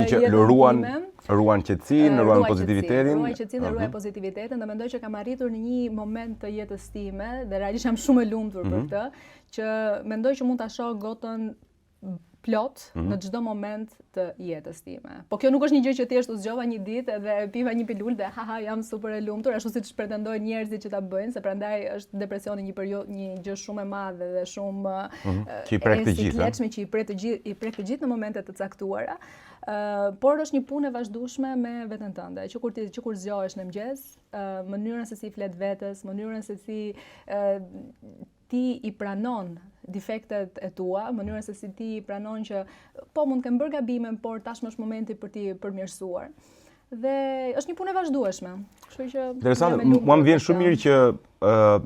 që ruan qetësinë, ruan pozitivitetin. Ruaj qetësinë dhe ruaj pozitivitetin, dhe mendoj që kam arritur në një moment të jetës time, dhe realisht jam shumë e lumtur për këtë, që mendoj që mund ta shoh gotën plot në çdo moment të jetës time. Po kjo nuk është një gjë që thjesht u zgjova një ditë dhe piva një pilulë dhe haha jam super e lumtur, ashtu siç pretendojnë njerëzit që ta bëjnë, se prandaj është depresioni një gjë shumë e madhe dhe shumë që i prek të gjithë, që i prek të gjithë në momente të caktuara. Por është një punë e vazhdueshme me veten tënde, që kur zgjohesh në mëngjes, mënyrën se si flet vetes, mënyrën se si ti i pranon defektet e tua, mënyrën se si ti i pranon që po mund të kem bërë gabime, por tashmë është momenti për ti përmirësuar. Dhe është një punë e vazhdueshme. Kështu që interesante, mua më vjen shumë mirë që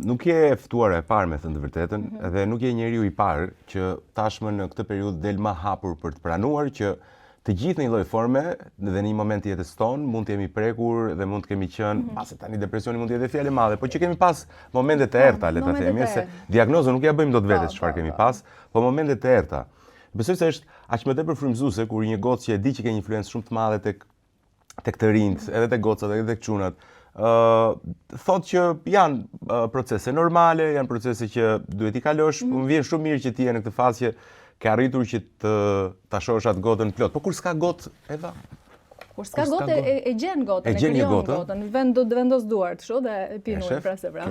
nuk je e ftuar e parë, me thënë të vërtetën, dhe nuk je njeriu i parë që tashmë në këtë periudhë del më hapur për të pranuar që të gjithë në një lloj forme dhe në një moment të jetës tonë mund të jemi prekur dhe mund të kemi qenë, pasi tani depresioni mund të jetë fjalë e madhe, por që kemi pas momente të errta, le ta themi, se diagnozën nuk ja bëjmë dot vetes çfarë kemi pas, po momente të errta. Besoj se është aq më tepër frymëzuese kur një gocë që e di që ka një influencë shumë të madhe tek të rinjt, edhe tek gocat, edhe tek çunat, thotë që janë procese normale, janë procese që duhet i kalosh, më vjen shumë mirë që ti je në këtë fazë që ke arritur që ta shohësh atë gotën plot. Po kur s'ka gotë, Eva? Kur s'ka gotë e gjen gotën, e krijon gotën, vendos duart, kështu dhe e pin ujë pra se pra.